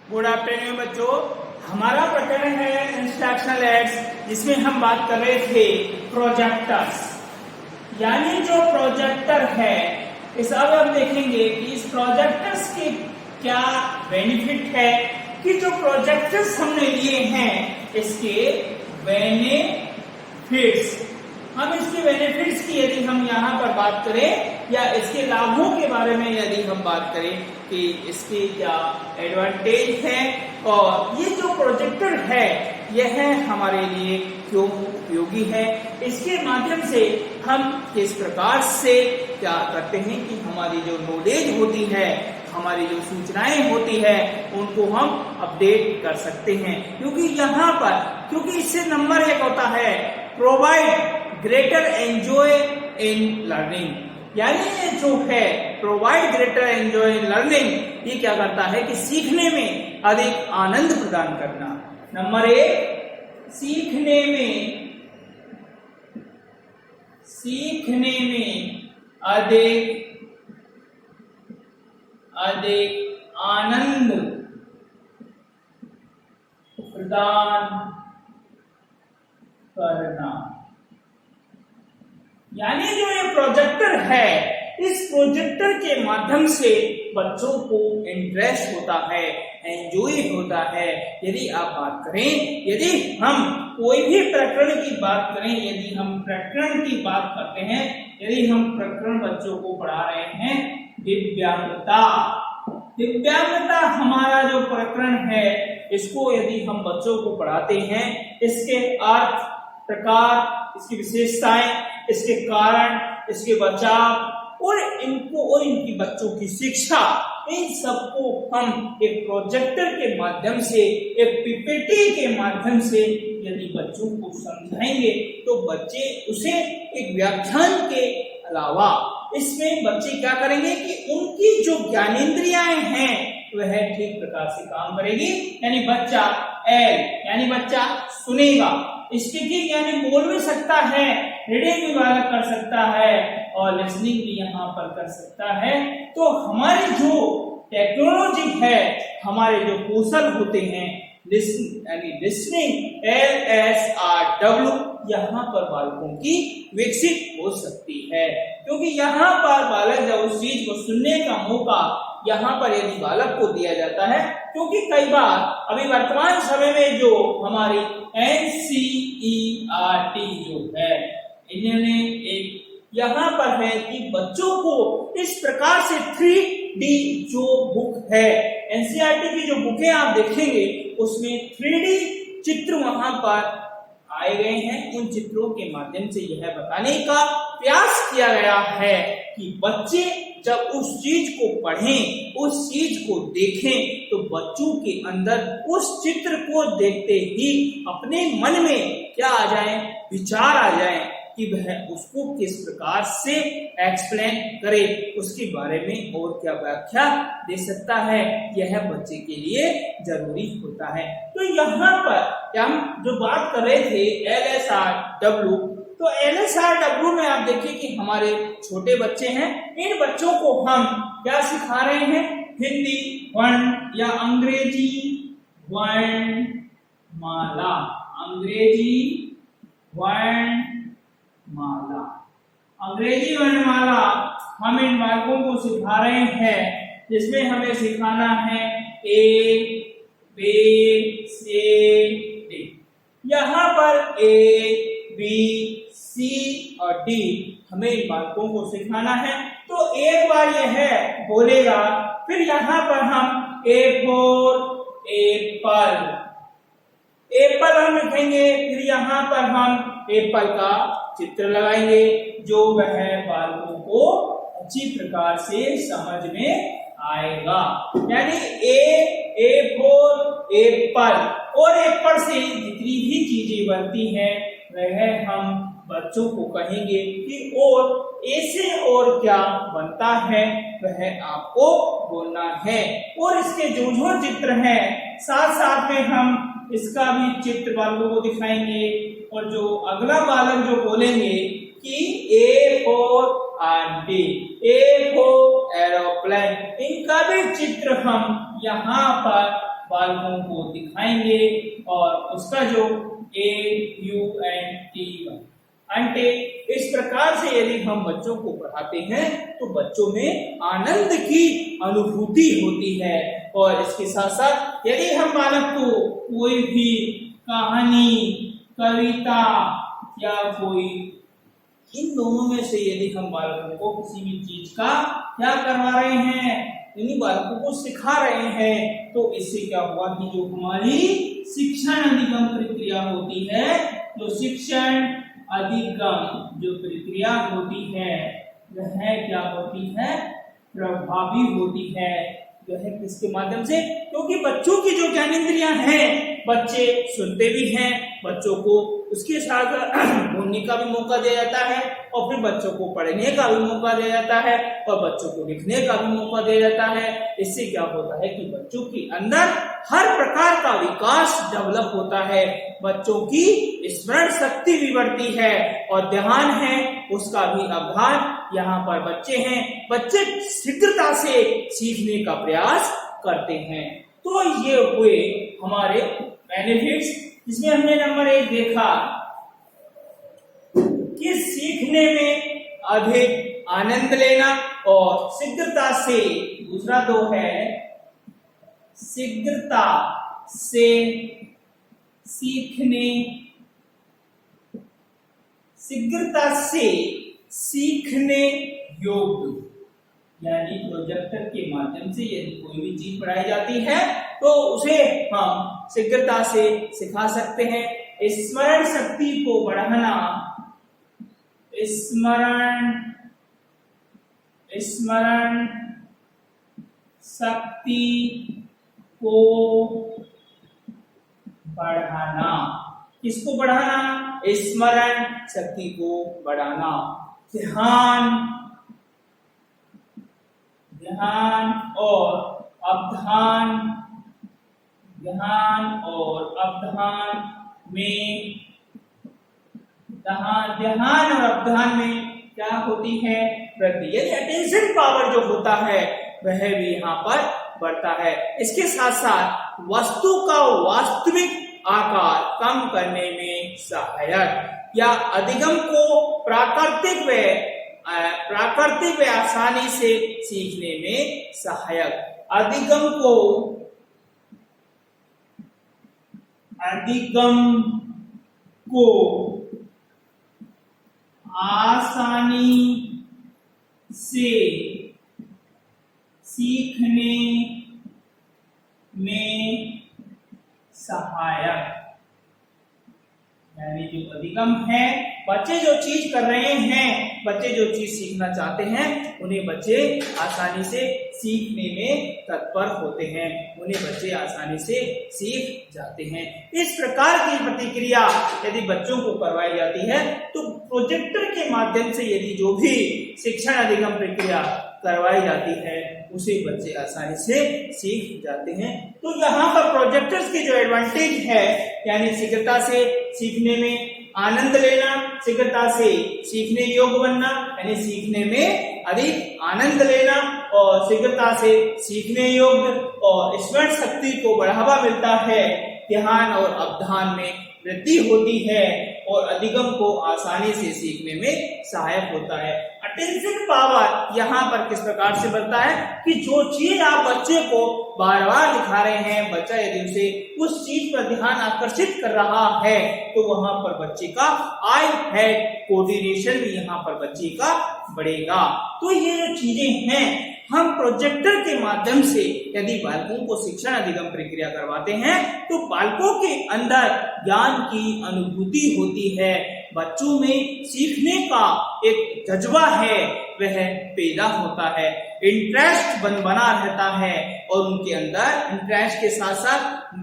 Good afternoon बच्चों। हमारा प्रकरण है इंस्ट्रक्शनल एड्स, जिसमें हम बात कर रहे थे प्रोजेक्टर्स, यानी जो प्रोजेक्टर है। इस अब हम देखेंगे कि इस प्रोजेक्टर्स के क्या बेनिफिट है, कि जो प्रोजेक्टर्स हमने लिए हैं इसके बेनिफिट्स। हम इसके बेनिफिट्स की यदि हम यहाँ पर बात करें या इसके लाभों के बारे में यदि हम बात करें कि इसके क्या एडवांटेज है और ये जो प्रोजेक्टर है यह हमारे लिए क्यों उपयोगी है, इसके माध्यम से हम किस प्रकार से क्या करते हैं कि हमारी जो नॉलेज होती है, हमारी जो सूचनाएं होती है उनको हम अपडेट कर सकते हैं। क्योंकि इससे नंबर 1 होता है provide greater enjoy in learning, यानी ये जो है provide greater enjoy in learning, ये क्या करता है कि सीखने में अधिक आनंद प्रदान करना। नंबर 1, सीखने में अधिक आनंद प्रदान करना, यानी जो ये प्रोजेक्टर है, इस प्रोजेक्टर के माध्यम से बच्चों को इंटरेस्ट होता है, एंजॉय होता है। यदि आप बात करें, यदि हम कोई भी प्रकरण की बात करें, यदि हम प्रकरण की बात करते हैं, यदि हम प्रकरण बच्चों को पढ़ा रहे हैं, दिव्यांगता हमारा जो प्रकरण है, इसको यदि हम बच्चों को पढ़ाते हैं, इसके अर्थ, प्रकार, इसकी विशेषताएं, इसके कारण, इसके बचाव और इनकी बच्चों की शिक्षा, इन सबको हम एक प्रोजेक्टर के माध्यम से, एक पीपीटी के माध्यम से यदि बच्चों को समझाएंगे तो बच्चे उसे एक व्याख्यान के अलावा इसमें बच्चे क्या करेंगे कि उनकी जो ज्ञानेंद्रियाएं हैं वह ठीक प्रकार से काम करेगी। यानी बच्चा सुनेगा, स्पीकिंग यानी बोल भी सकता है, रीडिंग भी बालक कर सकता है और लिसनिंग भी यहाँ पर कर सकता है। तो हमारी जो टेक्नोलॉजी है, हमारे जो कौशल होते हैं, लिसनिंग LSRW, यहाँ पर बालकों की विकसित हो सकती है। क्योंकि यहाँ पर बालक जब उस चीज को सुनने का मौका यहाँ पर यदि बालक को दिया जाता है, क्योंकि कई बार अभी वर्तमान समय में जो हमारी NCERT जो है, इन्होंने एक यहाँ पर है कि बच्चों को इस प्रकार से 3D जो बुक है, NCERT की जो बुकें आप देखेंगे उसमें 3D चित्र वहां पर आए गए हैं। उन चित्रों के माध्यम से यह बताने का प्रयास किया गया है कि बच्चे जब उस चीज को पढ़ें, उस चीज को देखें, तो बच्चों के अंदर उस चित्र को देखते ही अपने मन में क्या आ जाए, विचार आ जाए कि वह उसको किस प्रकार से एक्सप्लेन करे, उसके बारे में और क्या व्याख्या दे सकता है, यह बच्चे के लिए जरूरी होता है। तो यहाँ पर हम जो बात कर रहे थे LSRW, तो LSRW में आप देखिए कि हमारे छोटे बच्चे हैं, इन बच्चों को हम क्या सिखा रहे हैं, हिंदी वर्ण या अंग्रेजी वर्णमाला, अंग्रेजी वर्णमाला हम इन बालकों को सिखा रहे हैं, जिसमें हमें सिखाना है A B C D। यहाँ पर A B C और D हमें इन बालकों को सिखाना है। तो एक बार यह बोलेगा, फिर यहाँ पर हम A for एप्पल हम लिखेंगे, फिर यहाँ पर हम एप्पल का चित्र लगाएंगे, जो वह बालकों को अच्छी प्रकार से समझ में आएगा। यानी A for एप्पल, और एप्पल से जितनी भी चीजें बनती हैं वह हम बच्चों को कहेंगे कि और ए से और क्या बनता है वह आपको बोलना है। और इसके जो चित्र हैं साथ में हम इसका भी चित्र बालकों को दिखाएंगे, और जो अगला बालक जो बोलेंगे कि A for aunty, A for aeroplane, इनका भी चित्र हम यहाँ पर बालकों को दिखाएंगे और उसका जो AUNT अंटे इस प्रकार से यदि हम बच्चों को पढ़ाते हैं तो बच्चों में आनंद की अनुभूति होती है। और इसके साथ साथ यदि हम बालक को कोई भी कहानी, कविता या कोई इन दोनों में से यदि हम बालकों को किसी भी चीज का क्या करवा रहे हैं, इन्हीं बालकों को सिखा रहे हैं, तो इससे क्या हुआ कि जो हमारी शिक्षण अधिगम प्रक्रिया होती है, जो शिक्षण अधिगम जो प्रक्रिया होती है वह क्या होती है, प्रभावी होती है। वह किसके माध्यम से, क्योंकि बच्चों की जो ज्ञानेंद्रियां हैं, बच्चे सुनते भी हैं, बच्चों को उसके साथ बोलने का भी मौका दिया जाता है और फिर बच्चों को पढ़ने का भी मौका दिया जाता है और बच्चों को लिखने का भी मौका दिया जाता है। इससे क्या होता है कि बच्चों के अंदर हर प्रकार का विकास डेवलप होता है, बच्चों की स्मरण शक्ति भी बढ़ती है और ध्यान है उसका भी अभ्यास। यहाँ पर बच्चे हैं, बच्चे शीघ्रता से सीखने का प्रयास करते हैं। तो ये हुए हमारे बेनिफिट्स, जिसमें हमने नंबर 1 देखा कि सीखने में अधिक आनंद लेना और शीघ्रता से। दूसरा 2 है शीघ्रता से सीखने, शीघ्रता से सीखने योग्य, यानी प्रोजेक्टर के माध्यम से यदि कोई भी चीज पढ़ाई जाती है तो उसे हम शीघ्रता से सिखा सकते हैं। स्मरण शक्ति को बढ़ाना, स्मरण शक्ति को बढ़ाना, किसको बढ़ाना, स्मरण शक्ति को बढ़ाना। ध्यान और अवधान, ध्यान और अवधान में, ध्यान और अवधान में क्या होती है, वृद्धि। यानी अटेंशन पावर जो होता है वह भी यहाँ पर बढ़ता है। इसके साथ साथ वस्तु का वास्तविक आकार कम करने में सहायक, या अधिगम को प्राकृतिक व आसानी से सीखने में सहायक। अधिगम को आसानी से सीखने में सहायक, यानी जो अधिगम है, बच्चे जो चीज कर रहे हैं, बच्चे जो चीज सीखना चाहते हैं, उन्हें बच्चे आसानी से सीखने में तत्पर होते हैं, उन्हें बच्चे आसानी से सीख जाते हैं। इस प्रकार की प्रतिक्रिया यदि बच्चों को करवाई जाती है तो प्रोजेक्टर के माध्यम से यदि जो भी शिक्षण अधिगम प्रक्रिया करवाई जाती है उसे बच्चे आसानी से सीख जाते हैं। तो यहाँ पर प्रोजेक्टर्स के जो एडवांटेज है, यानी शीघ्रता से सीखने में आनंद लेना, शीघ्रता से सीखने योग्य बनना, यानी सीखने में अधिक आनंद लेना और शीघ्रता से सीखने योग्य, और स्मरण शक्ति को बढ़ावा मिलता है, ध्यान और अवधान में वृद्धि होती है और अधिगम को आसानी से सीखने में सहायक होता है। अटेंशन पावर यहाँ पर किस प्रकार से बढ़ता है कि जो चीज आप बच्चे को बार बार दिखा रहे हैं, बच्चा यदि उसे उस चीज पर ध्यान आकर्षित कर रहा है तो वहां पर बच्चे का आई हेड कोऑर्डिनेशन भी यहाँ पर बच्चे का बढ़ेगा। तो ये जो चीजें हैं, हम प्रोजेक्टर के माध्यम से यदि बालकों को शिक्षण अधिगम प्रक्रिया करवाते हैं तो बालकों के अंदर ज्ञान की अनुभूति होती है, बच्चों में सीखने का एक जज्बा है वह पैदा होता है, इंटरेस्ट बना रहता है और उनके अंदर इंटरेस्ट के साथ साथ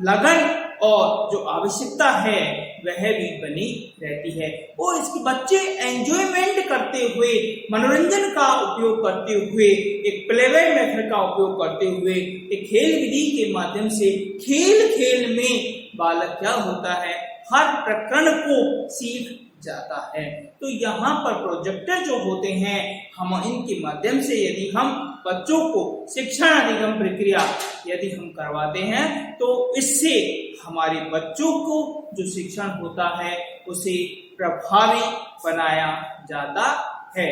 लगन और जो आवश्यकता है वह भी बनी रहती है। और इसके बच्चे एंजॉयमेंट करते हुए, मनोरंजन का उपयोग करते हुए, एक प्लेवे मेथड का उपयोग करते हुए, एक खेल विधि के माध्यम से खेल में बालक क्या होता है, हर प्रकरण को सीख जाता है। तो यहाँ पर प्रोजेक्टर जो होते हैं, हम इनके माध्यम से यदि हम बच्चों को शिक्षण अधिगम प्रक्रिया यदि हम करवाते हैं तो इससे हमारे बच्चों को जो शिक्षण होता है उसे प्रभावी बनाया जाता है।